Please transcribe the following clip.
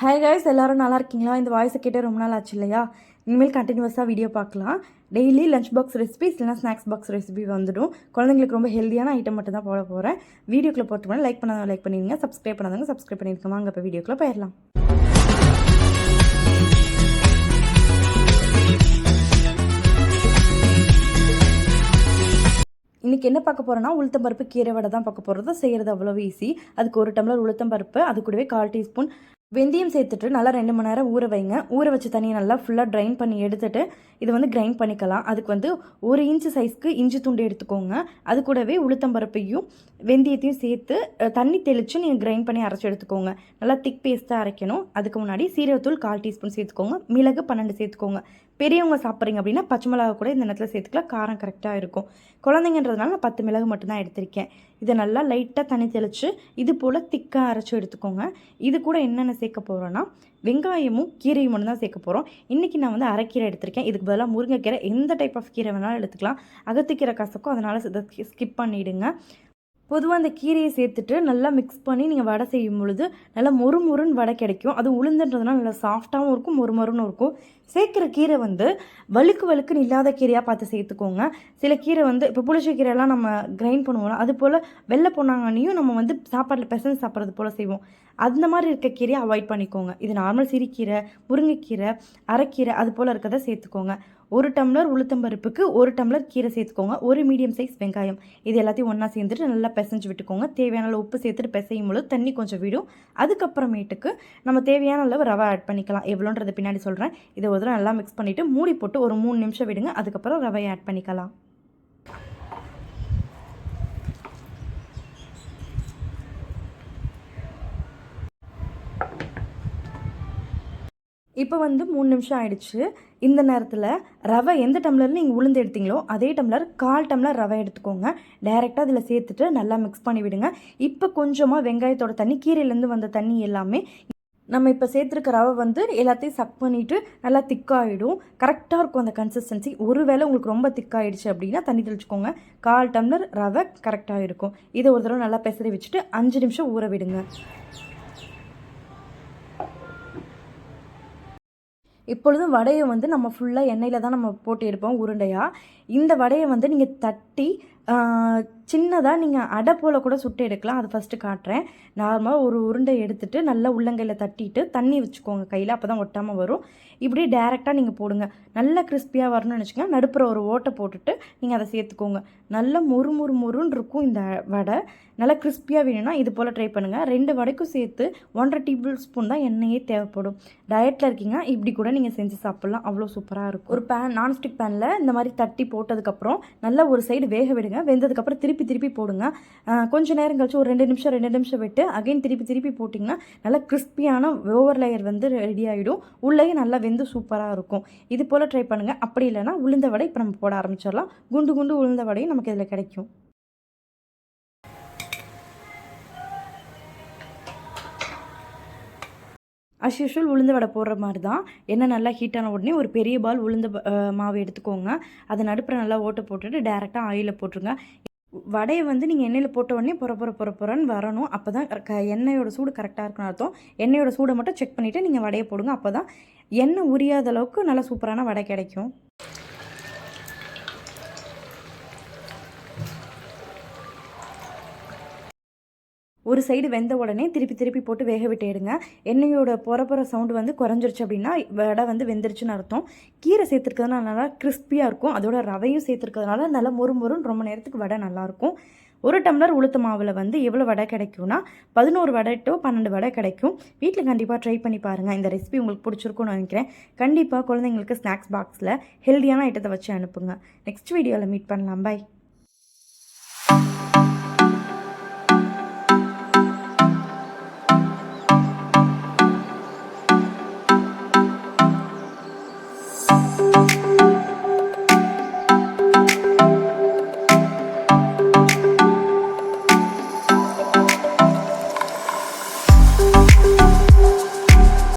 Hi guys, எல்லோரும் நல்லா இருக்கீங்களா? இந்த வாய்ஸை கேட்டே ரொம்ப நாள் ஆச்சு இல்லையா? இனிமேல் கண்டினியூஸாக வீடியோ பார்க்கலாம். டெய்லி லஞ்ச் பாக்ஸ் ரெசிபிஸ் இல்லைனா ஸ்நாக்ஸ் பாக்ஸ் ரெசிபி வந்துடும். குழந்தைங்களுக்கு ரொம்ப ஹெல்த்தியான ஐட்டம் மட்டும் தான் போட போகிறேன். வீடியோக்குள்ளே போட்டு போனால் லைக் பண்ணாதவங்க லைக் பண்ணிடுங்க, சப்ஸ்கிரைப் பண்ணாதவங்க சப்ஸ்கிரைப் பண்ணியிருக்கோம். வாங்க இப்போ வீடியோக்குள்ளே போயிடலாம். இன்றைக்கி என்ன பார்க்க போகிறோன்னா, உளுத்தம்பருப்பு கீரை தான் பார்க்க போகிறது. செய்கிறது அவ்வளோ ஈஸி. அதுக்கு 1 டம்ளர் உளுத்தம்பருப்பு, அது கூடவே 1/4 டீஸ்பூன் வெந்தயம் சேர்த்துட்டு நல்லா 2 மணி நேரம் ஊற வைங்க. ஊற வச்ச தண்ணியை நல்லா ஃபுல்லாக ட்ரைன் பண்ணி எடுத்துகிட்டு இது வந்து கிரைண்ட் பண்ணிக்கலாம். அதுக்கு வந்து 1 இன்ச்சு சைஸ்க்கு இஞ்சி துண்டு எடுத்துக்கோங்க. அது கூடவே உளுத்தம்பருப்பையும் வெந்தயத்தையும் சேர்த்து தண்ணி தெளித்து நீங்கள் கிரைண்ட் பண்ணி அரைச்சி எடுத்துக்கோங்க. நல்லா திக் பேஸ்ட்டாக அரைக்கணும். அதுக்கு முன்னாடி சீரகத்தூள் 1/4 டீஸ்பூன் சேர்த்துக்கோங்க. மிளகு 12 சேர்த்துக்கோங்க. பெரியவங்க சாப்பிட்றீங்க அப்படின்னா பச்சை மிளகா கூட இந்த நேரத்தில் சேர்த்துக்கலாம். காரம் கரெக்டாக இருக்கும். குழந்தைங்கன்றதுனால நான் 10 மிளகு மட்டும்தான் எடுத்திருக்கேன். இதை நல்லா லைட்டாக தண்ணி தெளித்து இது போல் திக்காக அரைச்சி எடுத்துக்கோங்க. இது கூட என்னென்ன சேர்க்க போகிறோன்னா, வெங்காயமும் கீரையும் மட்டும் தான் சேர்க்க போகிறோம். இன்றைக்கி நான் வந்து அரைக்கீரை எடுத்திருக்கேன். இதுக்கு பதிலாக முருங்கைக்கீரை, எந்த டைப் ஆஃப் கீரை வேணாலும் எடுத்துக்கலாம். அகத்துக்கீரை கசக்கும், அதனால் ஸ்கிப் பண்ணிவிடுங்க. பொதுவாக அந்த கீரையை சேர்த்துட்டு நல்லா மிக்ஸ் பண்ணி நீங்கள் வடை செய்யும் பொழுது நல்லா மொறுன்னு வடை கிடைக்கும். அது உளுந்துன்றதுனால நல்லா சாஃப்டாகவும் இருக்கும், மொறுன்னு இருக்கும். சேர்க்குற கீரை வந்து வழுக்குன்னு இல்லாத கீரையாக பார்த்து சேர்த்துக்கோங்க. சில கீரை வந்து இப்போ புளிச்ச கீரையெல்லாம் நம்ம கிரைண்ட் பண்ணுவோம்ல, அது போல் வெள்ளை பொன்னாங்கண்ணியும் நம்ம வந்து சாப்பாட்டில் பிசைஞ்சு சாப்பிட்றது போல் செய்வோம். அந்த மாதிரி இருக்க கீரையை அவாய்ட் பண்ணிக்கோங்க. இது நார்மல் சிறுகீரை, முருங்கைக்கீரை, அரைக்கீரை அது போல் இருக்கிறத சேர்த்துக்கோங்க. 1 டம்ளர் உளுத்தம்பருப்புக்கு 1 டம்ளர் கீரை சேர்த்துக்கோங்க. 1 மீடியம் சைஸ் வெங்காயம், இது எல்லாத்தையும் ஒன்றா சேர்ந்துட்டு நல்லா பிசைஞ்சு விட்டுக்கோங்க. தேவையான அளவு உப்பு சேர்த்துட்டு பிசையும் பொழுது தண்ணி கொஞ்சம் விடும். அதுக்கப்புறமேட்டுக்கு நம்ம தேவையான அளவு ரவை ஆட் பண்ணிக்கலாம். எவ்வளோன்றது பின்னாடி சொல்கிறேன். இதை ஒரு தடவை நல்லா மிக்ஸ் பண்ணிவிட்டு மூடி போட்டு ஒரு 3 நிமிஷம் விடுங்க. அதுக்கப்புறம் ரவையை ஆட் பண்ணிக்கலாம். இப்போ வந்து 3 நிமிஷம் ஆயிடுச்சு. இந்த நேரத்தில் ரவை எந்த டம்ளரில் நீங்கள் உளுந்து எடுத்தீங்களோ அதே டம்ளர் 1/4 டம்ளர் ரவை எடுத்துக்கோங்க. டைரெக்டாக அதில் சேர்த்துட்டு நல்லா மிக்ஸ் பண்ணி விடுங்க. இப்போ கொஞ்சமாக வெங்காயத்தோட தண்ணி, கீரையிலேருந்து வந்த தண்ணி எல்லாமே நம்ம இப்போ சேர்த்துருக்க ரவை வந்து எல்லாத்தையும் சக் பண்ணிவிட்டு நல்லா திக்காகிடும். கரெக்டாக இருக்கும் அந்த கன்சிஸ்டன்சி. ஒருவேளை உங்களுக்கு ரொம்ப திக்காகிடுச்சு அப்படின்னா தண்ணி தெளிச்சுக்கோங்க. 1/4 டம்ளர் ரவை கரெக்டாக இருக்கும். இதை ஒரு தடவை நல்லா பெசரி வச்சுட்டு 5 நிமிஷம் ஊற விடுங்க. இப்பொழுதும் வடையை வந்து நம்ம ஃபுல்லாக எண்ணெயில் தான் நம்ம போட்டு எடுப்போம் உருண்டையாக. இந்த வடையை வந்து நீங்கள் தட்டி சின்னதாக நீங்கள் அடை போல் கூட சுட்டு எடுக்கலாம். அது ஃபஸ்ட்டு காட்டுறேன். நார்மலாக ஒரு உருண்டை எடுத்துகிட்டு நல்லா உள்ளங்கையில் தட்டிட்டு தண்ணி வச்சுக்கோங்க கையில், அப்போ தான் ஒட்டாமல் வரும். இப்படி டேரெக்டாக நீங்கள் போடுங்க. நல்லா கிறிஸ்பியாக வரணும்னு நினச்சிக்கோங்க. நடுப்புற ஒரு ஓட்டை போட்டுட்டு நீங்கள் அதை சேர்த்துக்கோங்க. நல்லா மொறுன்னு இருக்கும் இந்த வடை. நல்லா கிறிஸ்பியாக வேணும்னா இது போல் ட்ரை பண்ணுங்கள். 2 வடைக்கும் சேர்த்து 1.5 டேபிள் ஸ்பூன் தான் எண்ணெயே தேவைப்படும். டயட்டில் இருக்கீங்க இப்படி கூட நீங்கள் செஞ்சு சாப்பிட்லாம். அவ்வளோ சூப்பராக இருக்கும். ஒரு நான்ஸ்டிக் பேனில் இந்த மாதிரி தட்டி போட்டதுக்கப்புறம் நல்லா ஒரு சைடு வேக விடுங்க. வெந்ததுக்கப்புறம் திருப்பி போடுங்க. கொஞ்சம் நேரம் கழிச்சு ஒரு 2 நிமிஷம் விட்டு அகைன் திருப்பி போட்டிங்கன்னா நல்லா கிறிஸ்பியான ஓவர் லேயர் வந்து ரெடி ஆகிடும். உள்ளேயே நல்லா வெந்து சூப்பராக இருக்கும். இது போல் ட்ரை பண்ணுங்கள். அப்படி இல்லைனா உளுந்த வடை இப்போ நம்ம போட ஆரம்பிச்சிடலாம். குண்டு உளுந்த வடையும் நமக்கு இதில் கிடைக்கும். அஸ் யூஷுவல் உளுந்த வடை போடுற மாதிரி தான். எண்ணெய் நல்லா ஹீட்டான உடனே ஒரு பெரிய பால் உளுந்த மாவு எடுத்துக்கோங்க. அதை நடுப்புற நல்லா ஓட்டை போட்டுட்டு டேரெக்டாக ஆயிலில் போட்டுருங்க. வடையை வந்து நீங்கள் எண்ணெயில் போட்ட உடனே பொறன்னு வரணும். அப்போ தான் எண்ணெயோட சூடு கரெக்டாக இருக்குன்னு அர்த்தம். எண்ணெயோட சூடை மட்டும் செக் பண்ணிவிட்டு நீங்கள் வடையை போடுங்க. அப்போ தான் எண்ணெய் உரியாத அளவுக்கு நல்லா சூப்பரான வடை கிடைக்கும். ஒரு சைடு வெந்த உடனே திருப்பி போட்டு வேக விட்டு எடுங்க. எண்ணெயோட பொற சவுண்டு வந்து குறைஞ்சிருச்சு அப்படின்னா வடை வந்து வெந்துருச்சுன்னு அர்த்தம். கீரை சேர்த்துருக்கிறதுனால நல்லா கிறிஸ்பியாக இருக்கும். அதோட ரவையும் சேர்த்துருக்கிறதுனால நல்லா மொறுன்னு ரொம்ப நேரத்துக்கு வடை நல்லாயிருக்கும். 1 டம்ளர் உளுத்த மாவில் வந்து எவ்வளோ வடை கிடைக்கும்னா 11 வடை டு 12 வடை கிடைக்கும். வீட்டில் கண்டிப்பாக ட்ரை பண்ணி பாருங்கள். இந்த ரெசிபி உங்களுக்கு பிடிச்சிருக்கும்னு நினைக்கிறேன். கண்டிப்பாக குழந்தைங்களுக்கு ஸ்நாக்ஸ் பாக்ஸில் ஹெல்த்தியான ஐட்டத்தை வச்சு அனுப்புங்க. நெக்ஸ்ட் வீடியோவில் மீட் பண்ணலாம். பை.